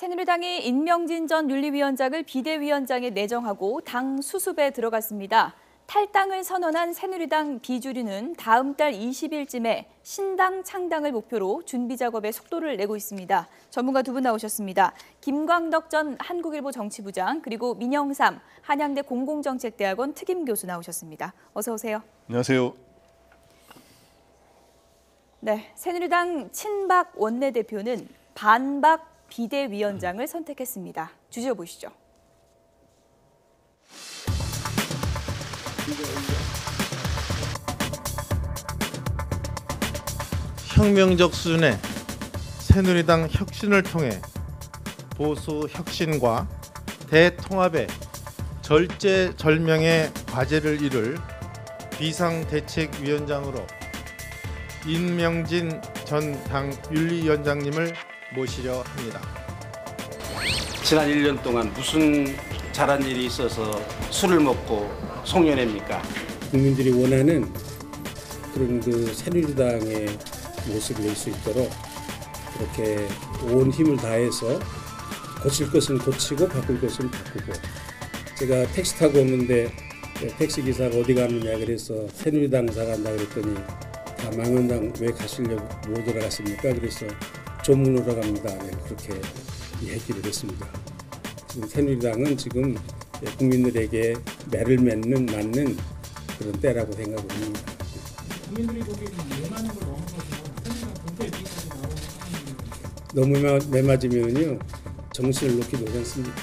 새누리당이 임명진 전 윤리위원장을 비대위원장에 내정하고 당 수습에 들어갔습니다. 탈당을 선언한 새누리당 비주류는 다음 달 20일쯤에 신당 창당을 목표로 준비 작업에 속도를 내고 있습니다. 전문가 두 분 나오셨습니다. 김광덕 전 한국일보 정치부장 그리고 민영삼 한양대 공공정책대학원 특임교수 나오셨습니다. 어서 오세요. 안녕하세요. 네, 새누리당 친박 원내대표는 반박 비대위원장을 선택했습니다. 주제어 보시죠. 혁명적 수준의 새누리당 혁신을 통해 보수 혁신과 대통합의 절제절명의 과제를 이룰 비상대책위원장으로 임명진 전 당 윤리위원장님을 모시려 합니다. 지난 1년 동안 무슨 잘한 일이 있어서 술을 먹고 송년회입니까? 국민들이 원하는 그런 새누리당의 모습을 낼 수 있도록 그렇게 온 힘을 다해서 고칠 것은 고치고 바꿀 것은 바꾸고, 제가 택시 타고 오는데 택시 기사가 어디 가느냐 그래서 새누리당 사간다 그랬더니 다 망원당 왜 가시려고 못 들어갔습니까? 그래서 조문으로 갑니다. 네, 그렇게 얘기를 했습니다. 지금 새누리당은 지금 국민들에게 매를 맞는 그런 때라고 생각을 합니다. 국민들이 보기에는 매맞는 걸 넘어서서 새누리당 본토 얘기까지 나오는 상황이거든요. 너무 매맞으면요 정신을 놓기도 하지 않습니까?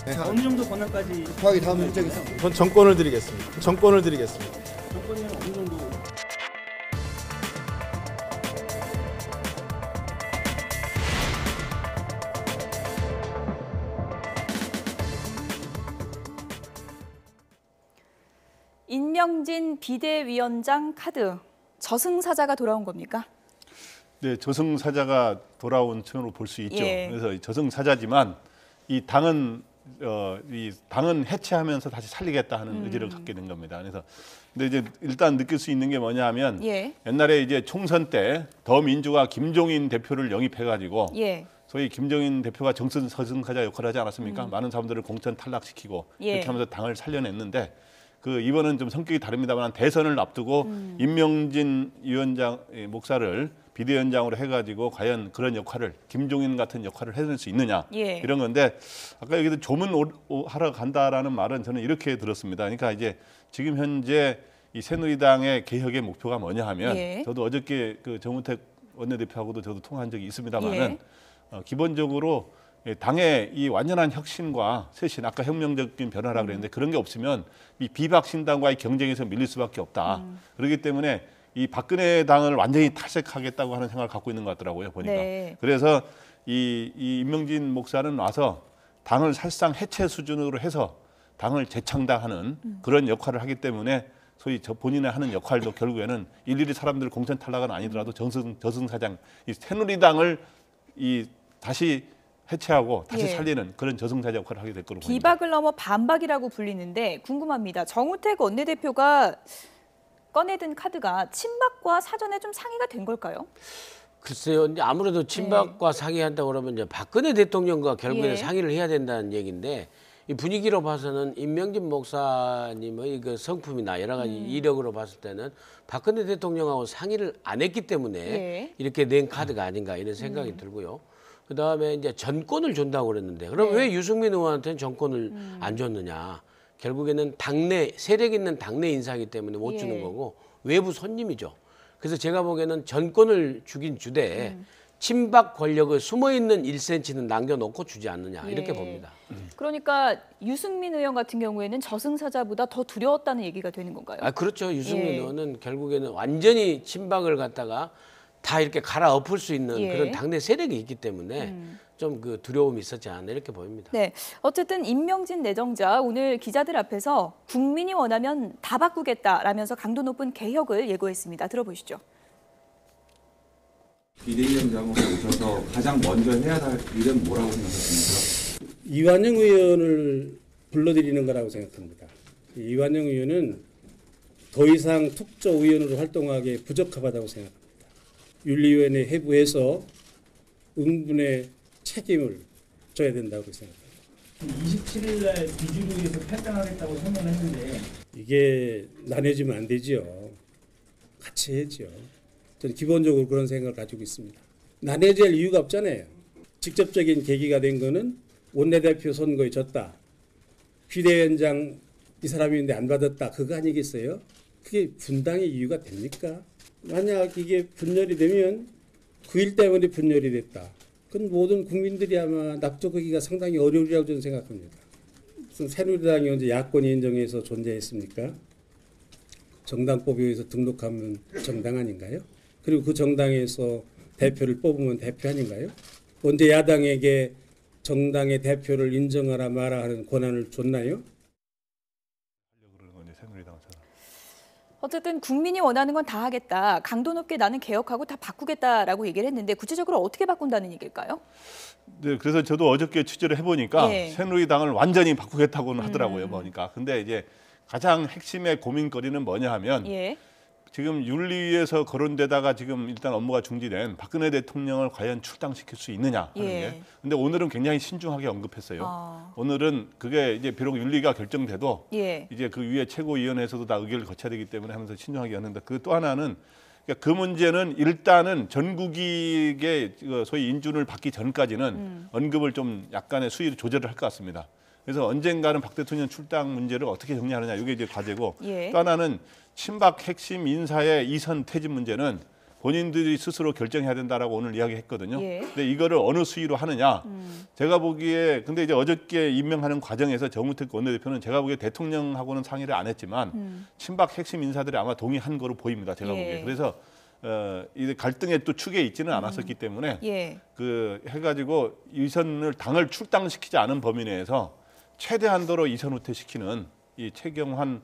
네. 어느 정도 권한까지 파악이 다음 일정에서 전 정권을 드리겠습니다. 정권을 드리겠습니다. 정권이면 어느 정도 임명진 비대위원장 카드, 저승사자가 돌아온 겁니까? 네, 저승사자가 돌아온 층으로 볼 수 있죠. 예. 그래서 이 저승사자지만 이 당은 해체하면서 다시 살리겠다 하는 의지를 갖게 된 겁니다. 그래서 근데 이제 일단 느낄 수 있는 게 뭐냐하면 예. 옛날에 이제 총선 때 더민주가 김종인 대표를 영입해가지고 예. 소위 김종인 대표가 저승사자 역할을 하지 않았습니까? 많은 사람들을 공천 탈락시키고 예. 이렇게 하면서 당을 살려냈는데. 이번은 좀 성격이 다릅니다만 대선을 앞두고 임명진 위원장 목사를 비대위원장으로 해가지고 과연 그런 역할을 김종인 같은 역할을 해낼 수 있느냐 예. 이런 건데 아까 여기도 조문하러 간다라는 말은 저는 이렇게 들었습니다. 그러니까 이제 지금 현재 이 새누리당의 개혁의 목표가 뭐냐 하면 예. 저도 어저께 정우택 원내대표하고도 저도 통화한 적이 있습니다만은 예. 기본적으로 당의 이 완전한 혁신과 쇄신, 아까 혁명적인 변화라 그랬는데 그런 게 없으면 이 비박신당과의 경쟁에서 밀릴 수밖에 없다. 그렇기 때문에 이 박근혜 당을 완전히 탈색하겠다고 하는 생각을 갖고 있는 것 같더라고요, 보니까. 네. 그래서 이 임명진 목사는 와서 당을 사실상 해체 수준으로 해서 당을 재창당하는 그런 역할을 하기 때문에 소위 본인의 하는 역할도 결국에는 일일이 사람들 공천 탈락은 아니더라도 저승사장, 이 새누리당을 다시 해체하고 다시 예. 살리는 그런 저승사자 역할을 하게 될 거로 보입니다. 비박을 넘어 반박이라고 불리는데 궁금합니다. 정우택 원내대표가 꺼내든 카드가 친박과 사전에 좀 상의가 된 걸까요? 글쎄요. 이제 아무래도 친박과 상의한다고 그러면 이제 박근혜 대통령과 결국에는 예. 상의를 해야 된다는 얘기인데, 이 분위기로 봐서는 임명진 목사님의 성품이나 여러 가지 이력으로 봤을 때는 박근혜 대통령하고 상의를 안 했기 때문에 예. 이렇게 낸 카드가 아닌가 이런 생각이 들고요. 그다음에 이제 전권을 준다고 그랬는데, 그럼 네. 왜 유승민 의원한테는 전권을 안 줬느냐? 결국에는 당내 세력 있는 당내 인사이기 때문에 못 주는 예. 거고 외부 손님이죠. 그래서 제가 보기에는 전권을 주긴 주되 친박 권력을 숨어 있는 1cm는 남겨놓고 주지 않느냐 이렇게 예. 봅니다. 그러니까 유승민 의원 같은 경우에는 저승사자보다 더 두려웠다는 얘기가 되는 건가요? 아 그렇죠. 유승민 예. 의원은 결국에는 완전히 친박을 갖다가 다 이렇게 갈아엎을 수 있는 예. 그런 당내 세력이 있기 때문에 좀 두려움이 있었지 않나 이렇게 보입니다. 네, 어쨌든 임명진 내정자 오늘 기자들 앞에서 국민이 원하면 다 바꾸겠다라면서 강도 높은 개혁을 예고했습니다. 들어보시죠. 비대위원장으로 오셔서 가장 먼저 해야 할 일은 뭐라고 생각하십니까? 이완영 의원을 불러들이는 거라고 생각합니다. 이완영 의원은 더 이상 특조 의원으로 활동하기에 부적합하다고 생각합니다. 윤리위원회 해부해서 응분의 책임을 바꿔줘야 된다고 생각합니다. 27일 날 비주류에서 탈당하겠다고 선언했는데 이게 나눠지면 안 되죠. 같이 해야죠. 저는 기본적으로 그런 생각을 가지고 있습니다. 나눠질 이유가 없잖아요. 직접적인 계기가 된 거는 원내대표 선거에 졌다. 비대위원장 이 사람인데 안 받았다. 그거 아니겠어요? 그게 분당의 이유가 됩니까? 만약 이게 분열이 되면 그 일 때문에 분열이 됐다. 그건 모든 국민들이 아마 납득하기가 상당히 어려우리라고 저는 생각합니다. 새누리당이 언제 야권이 인정해서 존재했습니까? 정당법에 의해서 등록하면 정당 아닌가요? 그리고 그 정당에서 대표를 뽑으면 대표 아닌가요? 언제 야당에게 정당의 대표를 인정하라 마라 하는 권한을 줬나요? 어쨌든 국민이 원하는 건 다 하겠다. 강도 높게 나는 개혁하고 다 바꾸겠다라고 얘기를 했는데 구체적으로 어떻게 바꾼다는 얘기일까요? 네, 그래서 저도 어저께 취재를 해보니까 예. 새누리당을 완전히 바꾸겠다고는 하더라고요. 보니까. 근데 이제 가장 핵심의 고민거리는 뭐냐 하면 예. 지금 윤리위에서 거론되다가 지금 일단 업무가 중지된 박근혜 대통령을 과연 출당시킬 수 있느냐 하는 예. 게. 근데 오늘은 굉장히 신중하게 언급했어요. 아. 오늘은 그게 이제 비록 윤리가 결정돼도 예. 이제 그 위에 최고위원회에서도 다 의결을 거쳐야 되기 때문에 하면서 신중하게 하는데 그 또 하나는 그러니까 그 문제는 일단은 전국익의 소위 인준을 받기 전까지는 언급을 좀 약간의 수위를 조절을 할 것 같습니다. 그래서 언젠가는 박 대통령 출당 문제를 어떻게 정리하느냐 이게 이제 과제고 예. 또 하나는 친박 핵심 인사의 이선 퇴진 문제는 본인들이 스스로 결정해야 된다라고 오늘 이야기했거든요. 예. 근데 이거를 어느 수위로 하느냐? 제가 보기에 근데 이제 어저께 임명하는 과정에서 정우택 원내대표는 제가 보기에 대통령하고는 상의를 안 했지만 친박 핵심 인사들이 아마 동의한 거로 보입니다. 제가 예. 보기에. 그래서 이 갈등의 또 축에 있지는 않았었기 때문에 예. 그 해가지고 이선을 당을 출당시키지 않은 범위 내에서 최대한도로 이선 후퇴시키는 이 최경환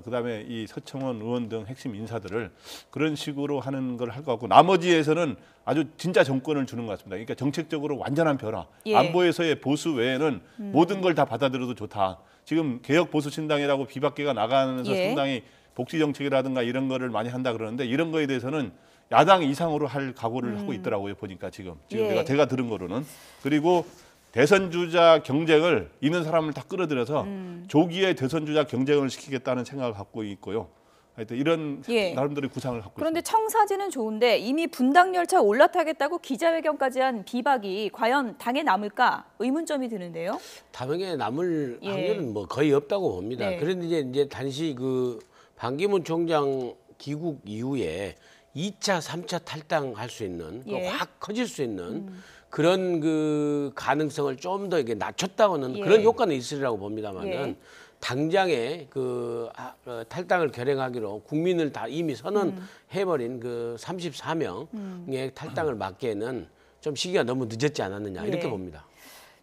그다음에 이 서청원 의원 등 핵심 인사들을 그런 식으로 하는 걸 할 것 같고 나머지에서는 아주 진짜 정권을 주는 것 같습니다. 그러니까 정책적으로 완전한 변화. 예. 안보에서의 보수 외에는 모든 걸 다 받아들여도 좋다. 지금 개혁 보수 신당이라고 비박계가 나가면서 예. 상당히 복지 정책이라든가 이런 거를 많이 한다 그러는데 이런 거에 대해서는 야당 이상으로 할 각오를 하고 있더라고요. 보니까 지금 예. 제가 들은 거로는. 그리고 대선 주자 경쟁을 있는 사람을 다 끌어들여서 조기에 대선 주자 경쟁을 시키겠다는 생각을 갖고 있고요. 하여튼 이런 예. 나름대로의 구상을 갖고 그런데 있습니다. 청사진은 좋은데 이미 분당 열차 올라타겠다고 기자회견까지 한 비박이 과연 당에 남을까 의문점이 드는데요. 당에 남을 예. 확률은 뭐 거의 없다고 봅니다. 네. 그런데 이제 단지 그 반기문 총장 귀국 이후에 2차, 3차 탈당할 수 있는 예. 확 커질 수 있는 그런 그 가능성을 좀 더 이게 낮췄다고는 예. 그런 효과는 있으리라고 봅니다만은 예. 당장에 그 탈당을 결행하기로 국민을 다 이미 선언해버린 그 34명의 탈당을 막기에는 좀 시기가 너무 늦었지 않았느냐 이렇게 예. 봅니다.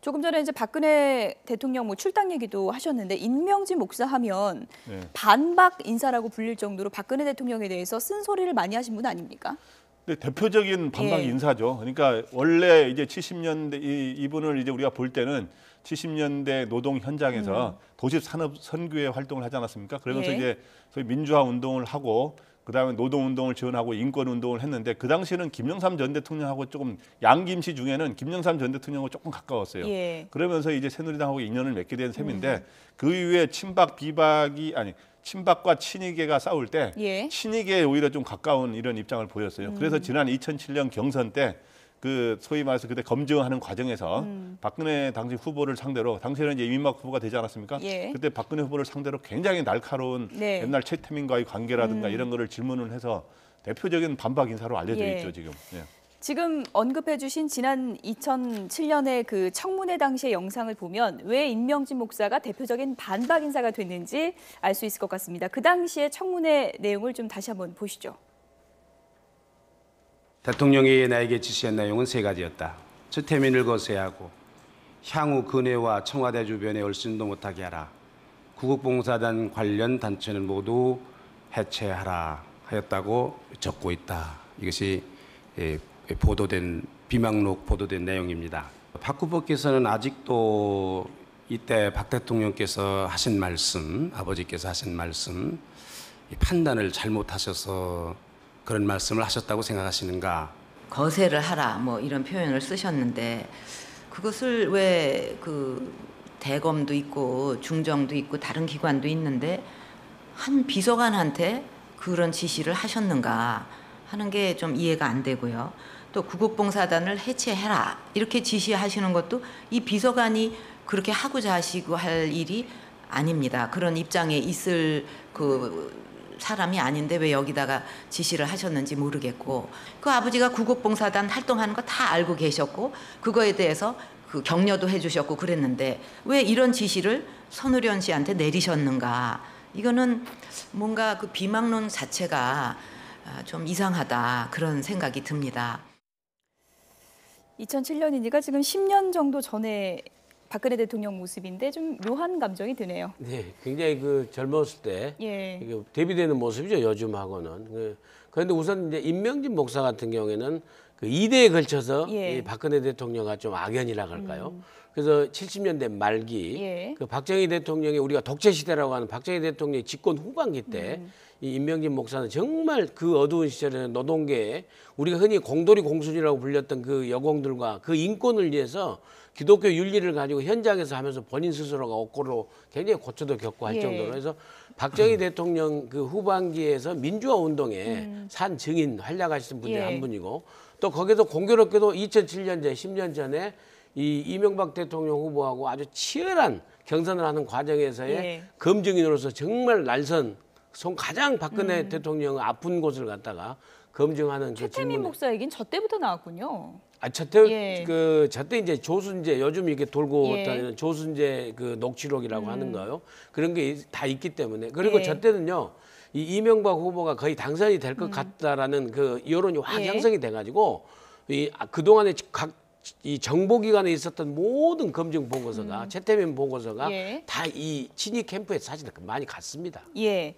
조금 전에 이제 박근혜 대통령 뭐 출당 얘기도 하셨는데 임명진 목사 하면 네. 반박 인사라고 불릴 정도로 박근혜 대통령에 대해서 쓴소리를 많이 하신 분 아닙니까? 근데 대표적인 반박 예. 인사죠. 그러니까 원래 이제 70년대 이분을 이제 우리가 볼 때는 70년대 노동 현장에서 도시 산업 선교회 활동을 하지 않았습니까? 그러면서 예. 이제 소위 민주화 운동을 하고 그다음에 노동 운동을 지원하고 인권 운동을 했는데 그 당시에는 김영삼 전 대통령하고 조금 양김씨 중에는 김영삼 전 대통령하고 조금 가까웠어요. 예. 그러면서 이제 새누리당하고 인연을 맺게 된 셈인데 그 이후에 친박 비박이 아니 친박과 친이계가 싸울 때 예. 친이계에 오히려 좀 가까운 이런 입장을 보였어요. 그래서 지난 2007년 경선 때 그 소위 말해서 그때 검증하는 과정에서 박근혜 당시 후보를 상대로 당시에는 이제 이민박 후보가 되지 않았습니까? 예. 그때 박근혜 후보를 상대로 굉장히 날카로운 네. 옛날 최태민과의 관계라든가 이런 거를 질문을 해서 대표적인 반박 인사로 알려져 예. 있죠 지금. 예. 지금 언급해 주신 지난 2007년의 그 청문회 당시의 영상을 보면 왜 임명진 목사가 대표적인 반박 인사가 됐는지 알 수 있을 것 같습니다. 그 당시의 청문회 내용을 좀 다시 한번 보시죠. 대통령이 나에게 지시한 내용은 세 가지였다. 최태민을 거세하고 향후 근혜와 청와대 주변에 얼씬도 못하게 하라. 구국봉사단 관련 단체는 모두 해체하라 하였다고 적고 있다. 이것이 보도된 비망록 보도된 내용입니다. 박 후보께서는 아직도 이때 박 대통령께서 하신 말씀, 아버지께서 하신 말씀, 판단을 잘못하셔서 그런 말씀을 하셨다고 생각하시는가? 거세를 하라 뭐 이런 표현을 쓰셨는데 그것을 왜 그 대검도 있고 중정도 있고 다른 기관도 있는데 한 비서관한테 그런 지시를 하셨는가 하는 게 좀 이해가 안 되고요. 또 구국봉사단을 해체해라 이렇게 지시하시는 것도 이 비서관이 그렇게 하고자 하시고 할 일이 아닙니다. 그런 입장에 있을 그 사람이 아닌데 왜 여기다가 지시를 하셨는지 모르겠고, 그 아버지가 구국봉사단 활동하는 거 다 알고 계셨고 그거에 대해서 그 격려도 해주셨고 그랬는데 왜 이런 지시를 선우련 씨한테 내리셨는가? 이거는 뭔가 그 비망론 자체가 좀 이상하다 그런 생각이 듭니다. 2007년이니까 지금 10년 정도 전에 박근혜 대통령 모습인데 좀 묘한 감정이 드네요. 네, 굉장히 그 젊었을 때 예. 이게 대비되는 모습이죠, 요즘하고는. 그런데 우선 이제 임명진 목사 같은 경우에는 그 2대에 걸쳐서 예. 이 박근혜 대통령과 좀 악연이라고 할까요? 그래서 70년대 말기 예. 그 박정희 대통령이 우리가 독재 시대라고 하는 박정희 대통령의 집권 후반기 때 이 임명진 목사는 정말 그 어두운 시절에 노동계에 우리가 흔히 공돌이 공순이라고 불렸던 그 여공들과 그 인권을 위해서 기독교 윤리를 가지고 현장에서 하면서 본인 스스로가 옥고로 굉장히 고초도 겪고 할 예. 정도로 해서 박정희 대통령 그 후반기에서 민주화 운동에 산 증인 활약하신 분 중에 예. 한 분이고, 또 거기서 공교롭게도 2007년 전 10년 전에 이 이명박 대통령 후보하고 아주 치열한 경선을 하는 과정에서의 예. 검증인으로서 정말 날선 가장 박근혜 대통령 아픈 곳을 갖다가 검증하는 그 최태민 질문에 목사 얘기는 저 때부터 나왔군요. 저때 예. 저때 이제 조순재 요즘 이렇게 돌고 예. 다니는 조순재 그 녹취록이라고 하는 거요. 그런 게 다 있기 때문에. 그리고 저 때는요. 이 이명박 후보가 거의 당선이 될 것 같다라는 그 여론이 확 예. 형성이 돼가지고 그동안에 이 정보기관에 있었던 모든 검증 보고서가 최태민 보고서가 예. 다 이 친이 캠프에 사실 많이 갔습니다. 예.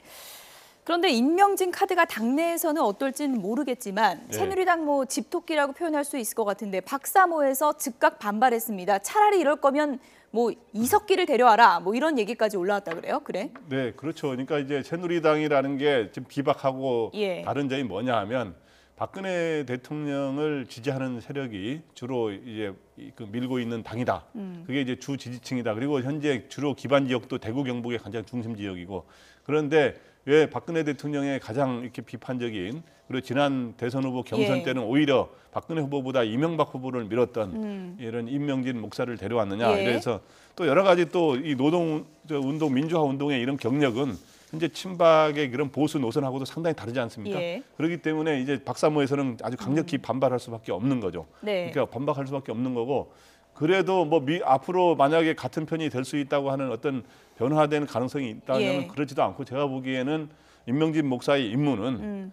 그런데 임명진 카드가 당내에서는 어떨지는 모르겠지만 네. 새누리당 뭐 집토끼라고 표현할 수 있을 것 같은데 박사모에서 즉각 반발했습니다. 차라리 이럴 거면 뭐 이석기를 데려와라 뭐 이런 얘기까지 올라왔다 그래요? 그래? 네, 그렇죠. 그러니까 이제 새누리당이라는 게 지금 비박하고 예. 다른 점이 뭐냐 하면 박근혜 대통령을 지지하는 세력이 주로 이제 그 밀고 있는 당이다. 그게 이제 주 지지층이다. 그리고 현재 주로 기반 지역도 대구 경북의 가장 중심 지역이고, 그런데 왜 박근혜 대통령의 가장 이렇게 비판적인, 그리고 지난 대선 후보 경선 예. 때는 오히려 박근혜 후보보다 이명박 후보를 밀었던 이런 임명진 목사를 데려왔느냐. 예. 이래서 또 여러 가지 또 이 노동 운동 민주화 운동의 이런 경력은 현재 친박의 그런 보수 노선하고도 상당히 다르지 않습니까? 예. 그렇기 때문에 이제 박사모에서는 아주 강력히 반발할 수밖에 없는 거죠. 네. 그러니까 반박할 수밖에 없는 거고, 그래도 뭐 앞으로 만약에 같은 편이 될 수 있다고 하는 어떤 변화되는 가능성이 있다면 예. 그러지도 않고, 제가 보기에는 임명진 목사의 임무는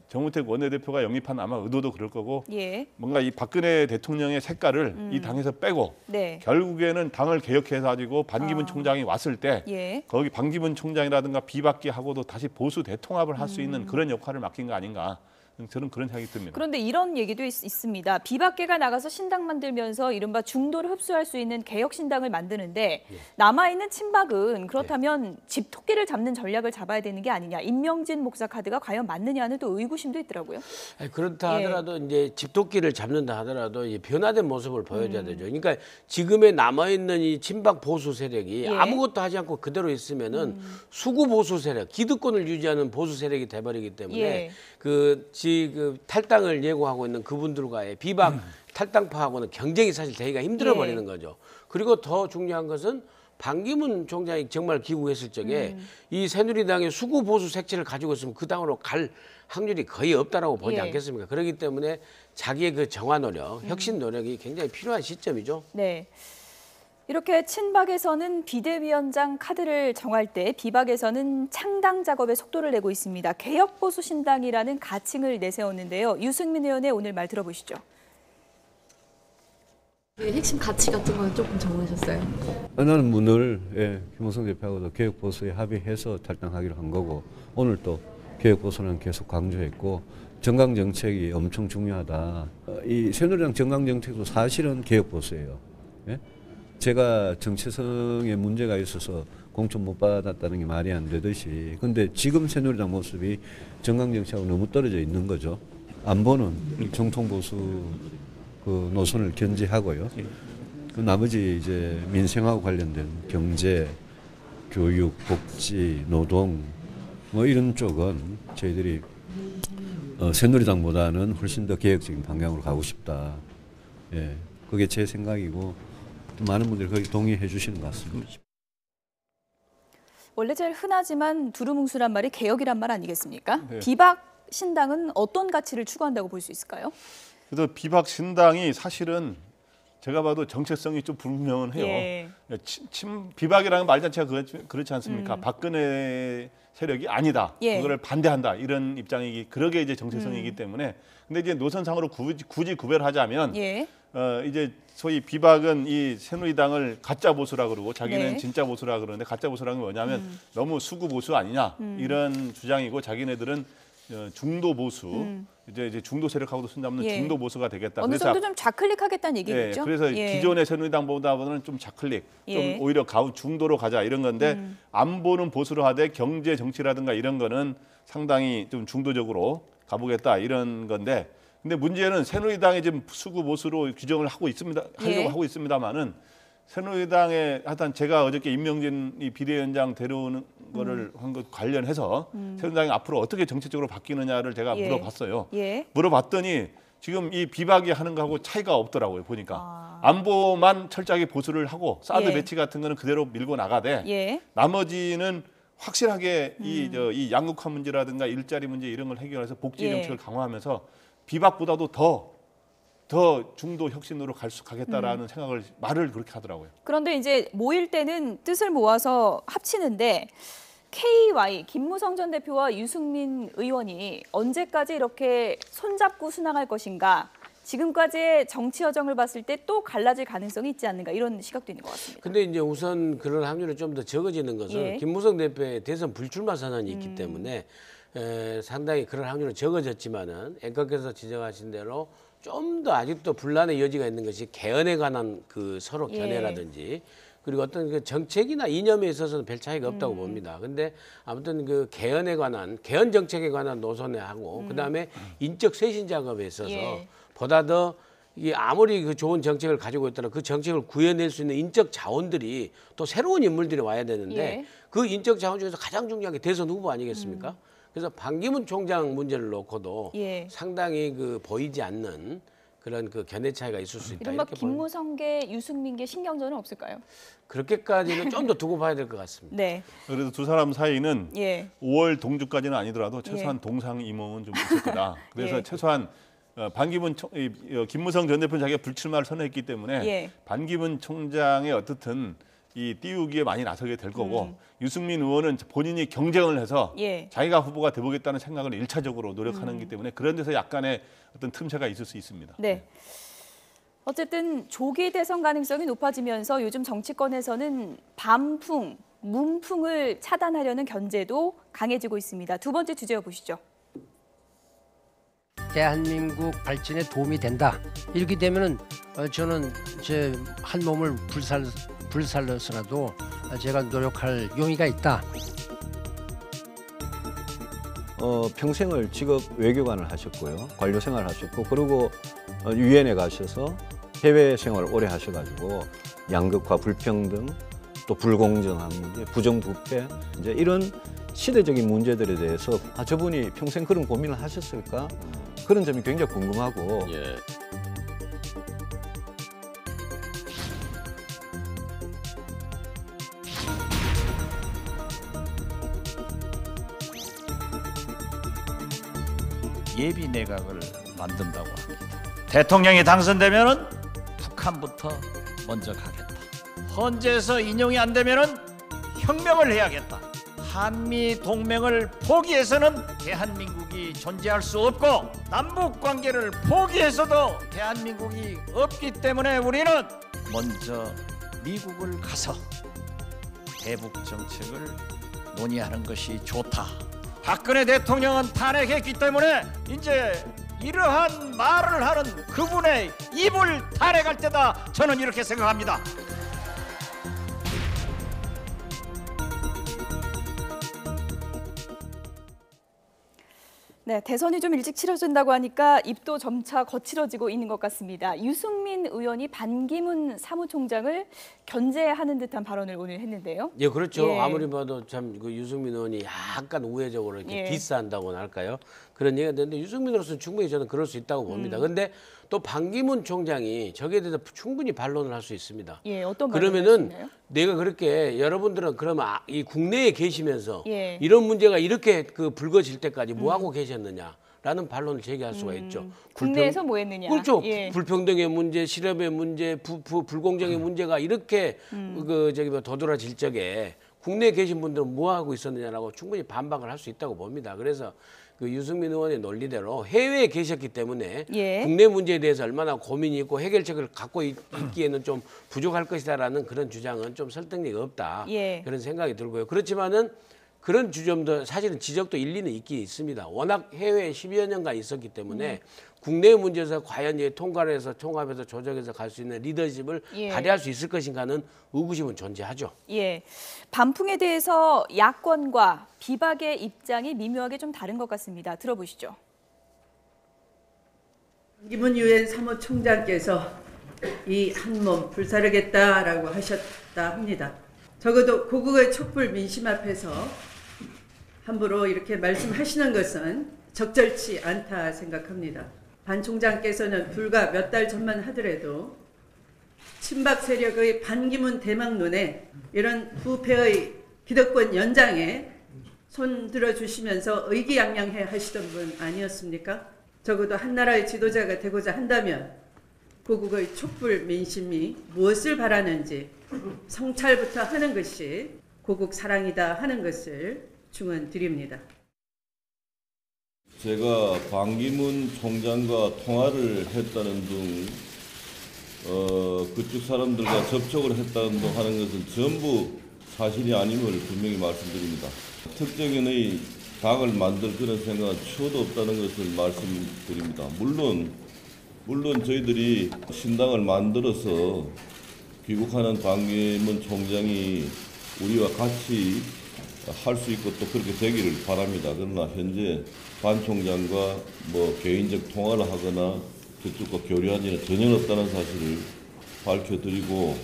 정우택 원내대표가 영입한 아마 의도도 그럴 거고, 예. 뭔가 이 박근혜 대통령의 색깔을 이 당에서 빼고 네. 결국에는 당을 개혁해서 가지고 반기문 총장이 왔을 때 예. 거기 반기문 총장이라든가 비박계하고도 다시 보수 대통합을 할 수 있는 그런 역할을 맡긴 거 아닌가, 저는 그런 생각이 듭니다. 그런데 이런 얘기도 있습니다. 비박계가 나가서 신당 만들면서 이른바 중도를 흡수할 수 있는 개혁신당을 만드는데 남아있는 친박은 그렇다면 집토끼를 잡는 전략을 잡아야 되는 게 아니냐. 임명진 목사 카드가 과연 맞느냐는 또 의구심도 있더라고요. 그렇다 예. 하더라도 이제 집토끼를 잡는다 하더라도 이제 변화된 모습을 보여줘야 되죠. 그러니까 지금의 남아있는 이 친박 보수 세력이 예. 아무것도 하지 않고 그대로 있으면은 수구 보수 세력, 기득권을 유지하는 보수 세력이 돼버리기 때문에 예. 그 탈당을 예고하고 있는 그분들과의 비박 탈당파하고는 경쟁이 사실 되기가 힘들어 버리는 거죠. 그리고 더 중요한 것은 반기문 총장이 정말 귀국했을 적에 이 새누리당의 수구 보수 색채를 가지고 있으면 그 당으로 갈 확률이 거의 없다라고 보지 예. 않겠습니까? 그렇기 때문에 자기의 그 정화 노력, 혁신 노력이 굉장히 필요한 시점이죠. 네. 이렇게 친박에서는 비대위원장 카드를 정할 때 비박에서는 창당 작업에 속도를 내고 있습니다. 개혁보수신당이라는 가칭을 내세웠는데요. 유승민 의원의 오늘 말 들어보시죠. 핵심 가치 같은 건 조금 정하셨어요? 나는 문을 김무성 대표하고도 개혁보수에 합의해서 탈당하기로 한 거고, 오늘 또 개혁보수는 계속 강조했고, 정강정책이 엄청 중요하다. 이 새누리당 정강정책도 사실은 개혁보수예요. 예? 제가 정체성에 문제가 있어서 공천 못 받았다는 게 말이 안 되듯이, 근데 지금 새누리당 모습이 정강정책하고 너무 떨어져 있는 거죠. 안보는 정통보수 그 노선을 견지하고요. 그 나머지 이제 민생하고 관련된 경제, 교육, 복지, 노동 뭐 이런 쪽은 저희들이 새누리당보다는 훨씬 더 개혁적인 방향으로 가고 싶다. 예, 그게 제 생각이고 또 많은 분들이 거기 동의해 주시는 것 같습니다. 원래 제일 흔하지만 두루뭉술한 말이 개혁이란 말 아니겠습니까? 네. 비박 신당은 어떤 가치를 추구한다고 볼 수 있을까요? 그래서 비박 신당이 사실은 제가 봐도 정체성이 좀 불분명은 해요. 예. 비박이라는 말 자체가 그렇지 않습니까? 박근혜 세력이 아니다. 예. 그거를 반대한다. 이런 입장이기 그러게 이제 정체성이기 때문에. 근데 이제 노선상으로 굳이 구별하자면 예. 이제 소위 비박은 이 새누리당을 가짜 보수라 그러고 자기는 네. 진짜 보수라 그러는데 가짜 보수라는 게 뭐냐면 너무 수구 보수 아니냐 이런 주장이고 자기네들은 중도 보수 이제 중도 세력하고도 손잡는 예. 중도 보수가 되겠다. 어느 정도 좀 좌클릭하겠다는 얘기겠죠? 예, 그래서 예. 기존의 새누리당보다는 좀 좌클릭, 예. 좀 오히려 중도로 가자 이런 건데 안보는 보수로 하되 경제 정치라든가 이런 거는 상당히 좀 중도적으로 가보겠다 이런 건데, 근데 문제는 새누리당이 지금 수구 보수로 규정을 하고 있습니다. 하려고 예. 하고 있습니다만은 새누리당에 하여튼 제가 어저께 임명진 이 비대위원장 데려오는 거를 한 것 관련해서 새누리당이 앞으로 어떻게 정치적으로 바뀌느냐를 제가 예. 물어봤어요. 예. 물어봤더니 지금 이 비박이 하는 거하고 차이가 없더라고요. 보니까 안보만 철저하게 보수를 하고 사드 예. 배치 같은 거는 그대로 밀고 나가되 예. 나머지는 확실하게 이 양극화 문제라든가 일자리 문제 이런 걸 해결해서 복지 예. 정책을 강화하면서 비박보다도 더 중도 혁신으로 가겠다라는 생각을 말을 그렇게 하더라고요. 그런데 이제 모일 때는 뜻을 모아서 합치는데 KY 김무성 전 대표와 유승민 의원이 언제까지 이렇게 손잡고 순항할 것인가? 지금까지의 정치 여정을 봤을 때 또 갈라질 가능성이 있지 않는가 이런 시각도 있는 것 같습니다. 근데 이제 우선 그런 확률이 좀 더 적어지는 것은 예. 김무성 대표의 대선 불출마 선언이 있기 때문에 상당히 그런 확률은 적어졌지만은 앵커께서 지적하신 대로 좀 더 아직도 분란의 여지가 있는 것이 개헌에 관한 그 서로 예. 견해라든지 그리고 어떤 그 정책이나 이념에 있어서는 별 차이가 없다고 봅니다. 근데 아무튼 그 개헌에 관한 개헌 정책에 관한 노선에 하고 그다음에 인적 쇄신 작업에 있어서 예. 보다 더 이게 아무리 그 좋은 정책을 가지고 있더라도 그 정책을 구현낼 수 있는 인적 자원들이 또 새로운 인물들이 와야 되는데 예. 그 인적 자원 중에서 가장 중요한 게 대선 후보 아니겠습니까? 그래서 반기문 총장 문제를 놓고도 예. 상당히 그 보이지 않는 그런 그 견해 차이가 있을 수 있다. 이른바 이렇게 보입니다. 김무성계 유승민계 신경전은 없을까요? 그렇게까지는 좀 더 두고 봐야 될 것 같습니다. 네. 그래도 두 사람 사이는 예. 5월 동주까지는 아니더라도 최소한 예. 동상이몽은 좀 있을 거다. 그래서 예. 최소한 반기문 김무성 전 대표는 자기가 불출마를 선언했기 때문에 예. 반기문 총장의 어떻든 이 띄우기에 많이 나서게 될 거고 유승민 의원은 본인이 경쟁을 해서 예. 자기가 후보가 되보겠다는 생각을 1차적으로 노력하는 거기 때문에 그런 데서 약간의 어떤 틈새가 있을 수 있습니다. 네. 어쨌든 조기 대선 가능성이 높아지면서 요즘 정치권에서는 반풍, 문풍을 차단하려는 견제도 강해지고 있습니다. 두 번째 주제 보시죠. 대한민국 발전에 도움이 된다. 이렇게 되면은 저는 제 한 몸을 불살러서라도 제가 노력할 용의가 있다. 평생을 직업 외교관을 하셨고요. 관료 생활을 하셨고 그리고 유엔에 가셔서 해외 생활을 오래 하셔가지고 양극화, 불평등, 또 불공정한 문제, 부정부패 이제 이런 시대적인 문제들에 대해서 저분이 평생 그런 고민을 하셨을까? 그런 점이 굉장히 궁금하고 예비 내각을 만든다고 합니다. 대통령이 당선되면은 북한부터 먼저 가겠다. 헌재에서 인용이 안 되면은 혁명을 해야겠다. 한미 동맹을 포기해서는 대한민국이 존재할 수 없고 남북 관계를 포기해서도 대한민국이 없기 때문에 우리는 먼저 미국을 가서 대북 정책을 논의하는 것이 좋다. 박근혜 대통령은 탄핵했기 때문에 이제 이러한 말을 하는 그분의 입을 탄핵할 때다. 저는 이렇게 생각합니다. 네, 대선이 좀 일찍 치러진다고 하니까 입도 점차 거칠어지고 있는 것 같습니다. 유승민 의원이 반기문 사무총장을 견제하는 듯한 발언을 오늘 했는데요. 예, 그렇죠. 예. 아무리 봐도 참 그 유승민 의원이 약간 우회적으로 이렇게 예. 디스한다고나 할까요? 그런 얘기가 되는데 유승민으로서는 충분히 저는 그럴 수 있다고 봅니다. 그런데 또 반기문 총장이 저기에 대해서 충분히 반론을 할 수 있습니다. 예, 어떤 발언을 그러면은 하시나요? 내가 그렇게 여러분들은 그러면 이 국내에 계시면서 예. 이런 문제가 이렇게 그 불거질 때까지 뭐 하고 계셨느냐라는 반론을 제기할 수가 있죠. 국내에서 뭐 했느냐. 그렇죠. 예. 불평등의 문제, 실업의 문제, 불공정의 문제가 이렇게 그 저기 뭐 도드라질 적에 국내에 계신 분들은 뭐 하고 있었느냐라고 충분히 반박을 할 수 있다고 봅니다. 그래서 그 유승민 의원의 논리대로 해외에 계셨기 때문에 예. 국내 문제에 대해서 얼마나 고민이 있고 해결책을 갖고 있기에는 좀 부족할 것이다라는 그런 주장은 좀 설득력이 없다. 예. 그런 생각이 들고요. 그렇지만은 그런 주점도 사실은 지적도 일리는 있긴 있습니다. 워낙 해외에 10여 년간 있었기 때문에 국내 문제에서 과연 통과를 해서 통합해서 조정해서 갈 수 있는 리더십을 예. 발휘할 수 있을 것인가는 의구심은 존재하죠. 예, 반풍에 대해서 야권과 비박의 입장이 미묘하게 좀 다른 것 같습니다. 들어보시죠. 반기문 유엔 사무총장께서 이 한 몸 불사르겠다라고 하셨다 합니다. 적어도 고국의 촛불 민심 앞에서 함부로 이렇게 말씀하시는 것은 적절치 않다 생각합니다. 반 총장께서는 불과 몇 달 전만 하더라도 친박 세력의 반기문 대망론에 이런 부패의 기득권 연장에 손 들어주시면서 의기양양해 하시던 분 아니었습니까? 적어도 한 나라의 지도자가 되고자 한다면 고국의 촛불 민심이 무엇을 바라는지 성찰부터 하는 것이 고국 사랑이다 하는 것을 충언드립니다. 제가 반기문 총장과 통화를 했다는 등 그쪽 사람들과 접촉을 했다는 등 하는 것은 전부 사실이 아님을 분명히 말씀드립니다. 특정인의 당을 만들 그런 생각은 추호도 없다는 것을 말씀드립니다. 물론 저희들이 신당을 만들어서 귀국하는 반기문 총장이 우리와 같이 할 수 있고 또 그렇게 되기를 바랍니다. 그러나 현재 반 총장과 뭐 개인적 통화를 하거나 그쪽과 교류한 일은 전혀 없다는 사실을 밝혀드리고.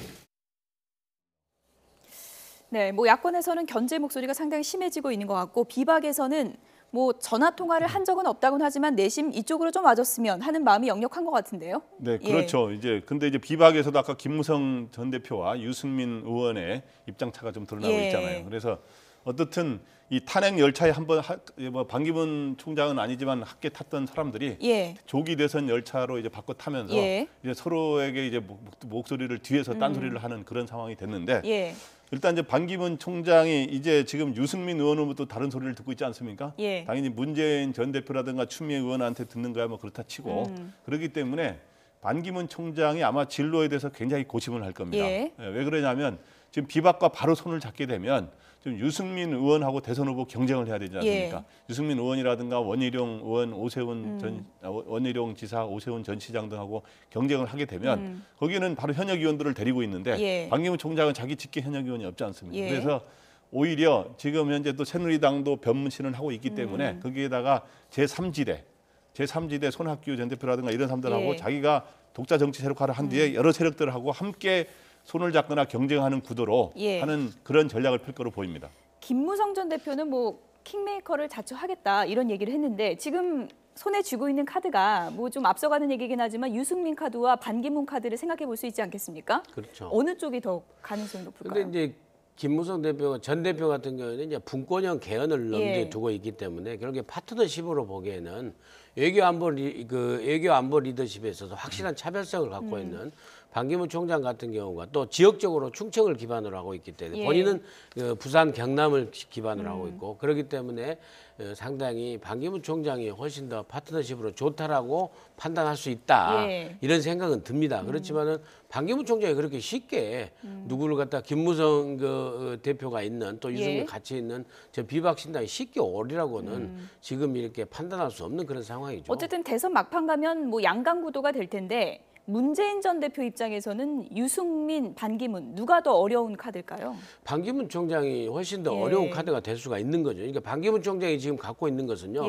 네, 뭐 야권에서는 견제 목소리가 상당히 심해지고 있는 것 같고 비박에서는 뭐 전화 통화를 한 적은 없다고는 하지만 내심 이쪽으로 좀 와줬으면 하는 마음이 역력한 것 같은데요. 네, 그렇죠. 근데 이제 비박에서도 아까 김무성 전 대표와 유승민 의원의 입장차가 좀 드러나고 있잖아요. 그래서 어떻든 이 탄핵 열차에 한번 반기문 총장은 아니지만 함께 탔던 사람들이 조기 대선 열차로 이제 바꿔 타면서 이제 서로에게 이제 목소리를 뒤에서 딴소리를 하는 그런 상황이 됐는데 일단 이제 반기문 총장이 이제 지금 유승민 의원으로부터 다른 소리를 듣고 있지 않습니까? 당연히 문재인 전 대표라든가 추미애 의원한테 듣는 거야 뭐 그렇다 치고 그렇기 때문에 반기문 총장이 아마 진로에 대해서 굉장히 고심을 할 겁니다. 왜 그러냐면 지금 비박과 바로 손을 잡게 되면 지금 유승민 의원하고 대선 후보 경쟁을 해야 되지 않습니까? 유승민 의원이라든가 원희룡 의원, 원희룡 지사, 오세훈 전 시장 등하고 경쟁을 하게 되면 거기는 바로 현역 의원들을 데리고 있는데 반기문 총장은 자기 직계 현역 의원이 없지 않습니까? 그래서 오히려 지금 현재 또 새누리당도 변문신을 하고 있기 때문에 거기에다가 제3지대 손학규 전 대표라든가 이런 사람들하고 자기가 독자 정치 세력화를 한 뒤에 여러 세력들하고 함께 손을 잡거나 경쟁하는 구도로 하는 그런 전략을 펼 거로 보입니다. 김무성 전 대표는 뭐 킹메이커를 자처하겠다 이런 얘기를 했는데 지금 손에 쥐고 있는 카드가 뭐 좀 앞서가는 얘기긴 하지만 유승민 카드와 반기문 카드를 생각해 볼 수 있지 않겠습니까? 그렇죠. 어느 쪽이 더 가능성이 높을까요? 그런데 이제 김무성 대표, 전 대표 같은 경우에는 이제 분권형 개헌을 염두에 두고 있기 때문에 결국에 파트너십으로 보기에는 외교 안보 리더십에 있어서 확실한 차별성을 갖고 있는 반기문 총장 같은 경우가 또 지역적으로 충청을 기반으로 하고 있기 때문에 본인은 부산, 경남을 기반으로 하고 있고 그렇기 때문에 상당히 반기문 총장이 훨씬 더 파트너십으로 좋다라고 판단할 수 있다. 이런 생각은 듭니다. 그렇지만은 반기문 총장이 그렇게 쉽게 누구를 갖다 김무성 대표가 있는 또 유승민 같이 있는 저 비박신당이 쉽게 오리라고는 지금 이렇게 판단할 수 없는 그런 상황이죠. 어쨌든 대선 막판 가면 뭐 양강 구도가 될 텐데 문재인 전 대표 입장에서는 유승민, 반기문 누가 더 어려운 카드일까요? 반기문 총장이 훨씬 더 어려운 카드가 될 수가 있는 거죠. 그러니까 반기문 총장이 지금 갖고 있는 것은요.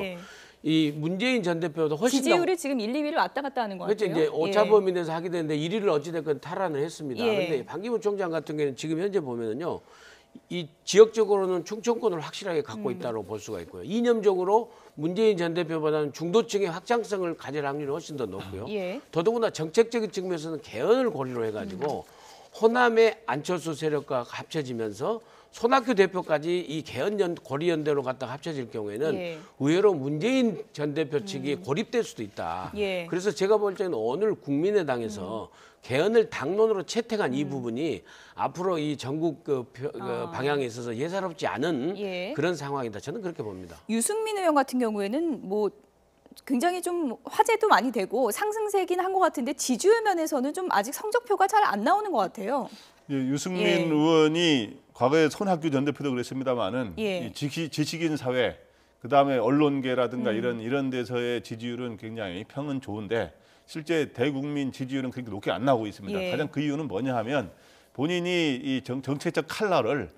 이 문재인 전 대표보다 훨씬 지지율이 지금 1, 2위를 왔다 갔다 하는 것 그렇죠. 같아요. 이제 오차범위내에서 하게 되는데 1위를 어찌됐건 탈환을 했습니다. 예. 그런데 반기문 총장 같은 경우는 지금 현재 보면은요. 이 지역적으로는 충청권을 확실하게 갖고 있다고 볼 수가 있고요. 이념적으로 문재인 전 대표보다는 중도층의 확장성을 가질 확률이 훨씬 더 높고요. 예. 더더구나 정책적인 측면에서는 개헌을 고리로 해가지고 호남의 안철수 세력과 합쳐지면서 손학규 대표까지 이 개헌 고리연대로 갖다가 합쳐질 경우에는 예. 의외로 문재인 전 대표 측이 고립될 수도 있다. 예. 그래서 제가 볼 때는 오늘 국민의당에서 개헌을 당론으로 채택한 이 부분이 앞으로 이 전국 그 방향에 있어서 예사롭지 않은 예. 그런 상황이다. 저는 그렇게 봅니다. 유승민 의원 같은 경우에는 뭐 굉장히 좀 화제도 많이 되고 상승세긴 한 것 같은데 지지율 면에서는 좀 아직 성적표가 잘 안 나오는 것 같아요. 예, 유승민 예. 의원이 과거에 손학규 전 대표도 그랬습니다마는 예. 이 지식인 사회, 그 다음에 언론계라든가 이런 데서의 지지율은 굉장히 평은 좋은데 실제 대국민 지지율은 그렇게 높게 안 나오고 있습니다. 예. 가장 그 이유는 뭐냐 하면 본인이 이 정책적 칼날을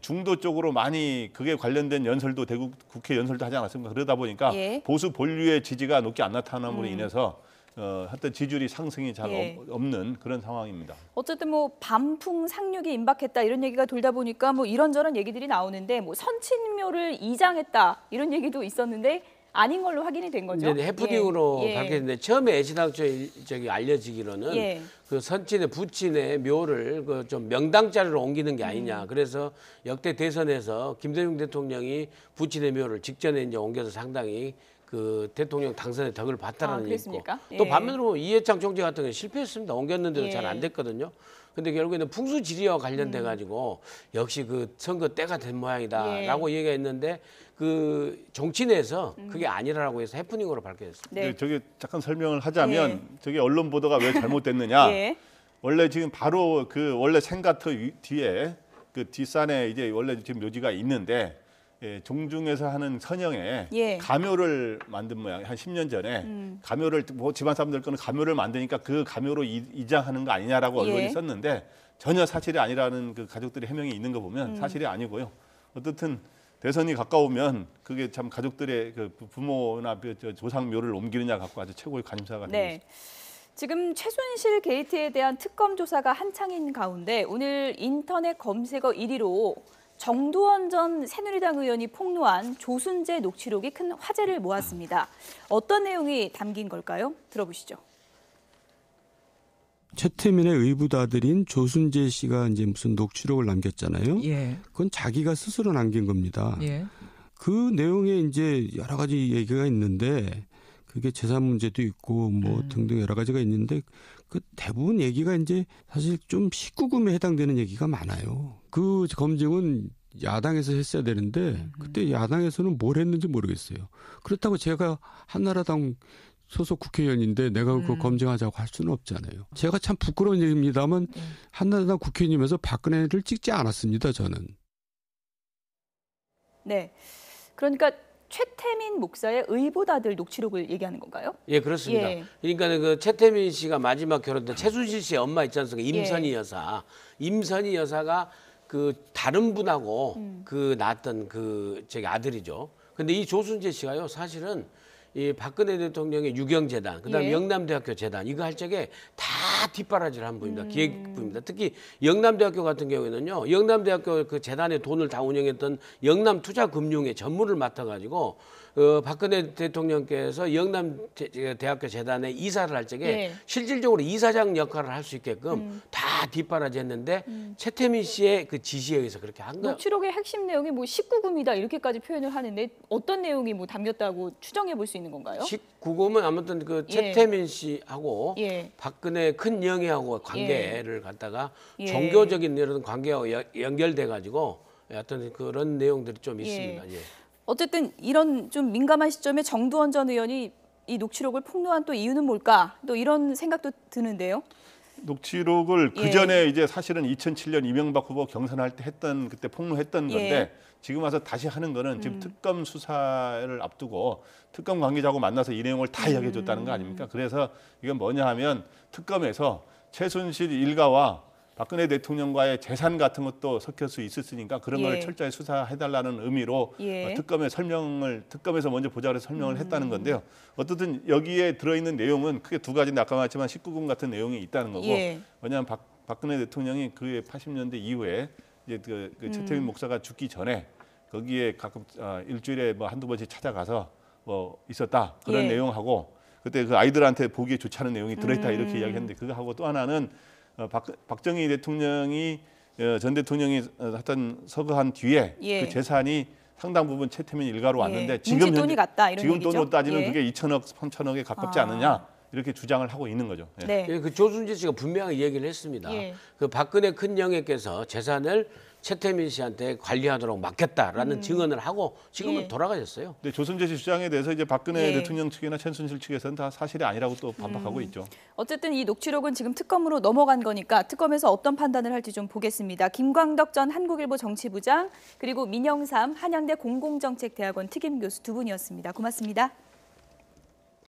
중도 쪽으로 많이 그게 관련된 연설도 국회 연설도 하지 않았습니까? 그러다 보니까 예. 보수 본류의 지지가 높게 안 나타남으로 인해서 하여튼 지지율이 상승이 잘 예. 없는 그런 상황입니다. 어쨌든 뭐 반풍 상륙이 임박했다 이런 얘기가 돌다 보니까 뭐 이런저런 얘기들이 나오는데 뭐 선친묘를 이장했다 이런 얘기도 있었는데 아닌 걸로 확인이 된 거죠. 이제 해프닝으로 예. 예. 밝혀졌는데 처음에 애시당초에 알려지기로는 예. 그 선친의 부친의 묘를 그 좀 명당 자리로 옮기는 게 아니냐. 그래서 역대 대선에서 김대중 대통령이 부친의 묘를 직전에 이제 옮겨서 상당히 그 대통령 당선의 덕을 봤다는 얘기 있고 예. 또 반면으로 이해창 총재 같은 경우는 실패했습니다. 옮겼는데도 예. 잘 안 됐거든요. 근데 결국에는 풍수지리와 관련돼 가지고 역시 그 선거 때가 된 모양이다라고 얘기가 있는데 그 정치 내에서 그게 아니라고 해서 해프닝으로 밝혀졌습니다. 네. 저기 잠깐 설명을 하자면 예. 저게 언론 보도가 왜 잘못됐느냐? 예. 원래 지금 바로 그 원래 생가터 뒤에 그 뒷산에 이제 원래 지금 묘지가 있는데 예, 종중에서 하는 선영에 예. 가묘를 만든 모양. 한 10년 전에 가묘를 뭐 집안 사람들 거는 가묘를 만드니까 그 가묘로 이장하는 거 아니냐라고 언론이 예. 썼는데 전혀 사실이 아니라는 그 가족들의 해명이 있는 거 보면 사실이 아니고요. 어떻든 대선이 가까우면 그게 참 가족들의 그 부모나 조상 묘를 옮기느냐 갖고 아주 최고의 관심사가 되고 있습니다. 지금 최순실 게이트에 대한 특검 조사가 한창인 가운데 오늘 인터넷 검색어 1위로 정두원 전 새누리당 의원이 폭로한 조순재 녹취록이 큰 화제를 모았습니다. 어떤 내용이 담긴 걸까요? 들어보시죠. 최태민의 의붓아들인 조순재 씨가 이제 무슨 녹취록을 남겼잖아요. 예. 그건 자기가 스스로 남긴 겁니다. 예. 그 내용에 이제 여러 가지 얘기가 있는데 그게 재산 문제도 있고 뭐 등등 여러 가지가 있는데 그 대부분 얘기가 이제 사실 좀 19금에 해당되는 얘기가 많아요. 그 검증은 야당에서 했어야 되는데 그때 야당에서는 뭘 했는지 모르겠어요. 그렇다고 제가 한나라당 소속 국회의원인데 내가 그거 검증하자고 할 수는 없잖아요. 제가 참 부끄러운 얘기입니다만 한나라당 국회의원이면서 박근혜를 찍지 않았습니다. 저는. 네, 그러니까 최태민 목사의 의붓아들 녹취록을 얘기하는 건가요? 예, 그렇습니다. 예. 그러니까 그 최태민 씨가 마지막 결혼된 최순실 씨의 엄마 있지 않습니까? 임선희 여사. 임선희 여사가 그 다른 분하고 그 낳았던 그 저기 아들이죠. 근데 이 조순재 씨가요, 사실은 이 박근혜 대통령의 유경재단, 그다음에 예. 영남대학교 재단 이거 할 적에 다 뒷바라지를 한 분입니다. 기획부입니다. 특히 영남대학교 같은 경우에는요, 영남대학교 그 재단의 돈을 다 운영했던 영남투자금융의 전무를 맡아가지고 박근혜 대통령께서 영남대학교 재단에 이사를 할 적에 예. 실질적으로 이사장 역할을 할 수 있게끔 다 뒷바라지했는데 최태민 씨의 그 지시에 의해서 그렇게 한 거예요. 녹취록의 핵심 내용이 뭐 19금이다 이렇게까지 표현을 하는데 어떤 내용이 뭐 담겼다고 추정해 볼 수 있는 건가요? 19금은 아무튼 그 예. 최태민 씨하고 예. 박근혜 큰 영예하고 관계를 갖다가 예. 종교적인 이런 관계하고 연결돼 가지고 어떤 그런 내용들이 좀 있습니다. 예. 어쨌든 이런 좀 민감한 시점에 정두원 전 의원이 이 녹취록을 폭로한 또 이유는 뭘까? 또 이런 생각도 드는데요. 녹취록을 예. 그 전에 이제 사실은 2007년 이명박 후보 경선할 때 했던 그때 폭로했던 건데 예. 지금 와서 다시 하는 거는 지금 특검 수사를 앞두고 특검 관계자하고 만나서 이 내용을 다 이야기해 줬다는 거 아닙니까? 그래서 이건 뭐냐 하면 특검에서 최순실 일가와 박근혜 대통령과의 재산 같은 것도 섞일 수 있었으니까 그런 걸 철저히 수사해달라는 의미로 특검에서 먼저 보자고 해서 설명을 했다는 건데요. 어쨌든 여기에 들어있는 내용은 크게 두 가지인데 아까 말했지만 19금 같은 내용이 있다는 거고 왜냐하면 박근혜 대통령이 그 80년대 이후에 이제 그 최태민 목사가 죽기 전에 거기에 가끔 일주일에 뭐 한두 번씩 찾아가서 뭐 있었다 그런 내용하고 그때 그 아이들한테 보기에 좋지 않은 내용이 들어있다 이렇게 이야기했는데 그거 하고 또 하나는 박정희 대통령이 전 대통령이 하여튼 서거한 뒤에 그 재산이 상당 부분 최태민 일가로 왔는데 지금 돈이 갔다 이런 지금 얘기죠? 돈으로 따지면 그게 2천억, 3천억에 가깝지 않느냐 이렇게 주장을 하고 있는 거죠. 그 조순재 씨가 분명히 얘기를 했습니다. 그 박근혜 큰 형에께서 재산을 최태민 씨한테 관리하도록 맡겼다라는 증언을 하고 지금은 돌아가셨어요. 네, 조순재 씨 주장에 대해서 이제 박근혜 대통령 측이나 최순실 측에서는 다 사실이 아니라고 또 반박하고 있죠. 어쨌든 이 녹취록은 지금 특검으로 넘어간 거니까 특검에서 어떤 판단을 할지 좀 보겠습니다. 김광덕 전 한국일보 정치부장 그리고 민영삼 한양대 공공정책대학원 특임 교수 두 분이었습니다. 고맙습니다.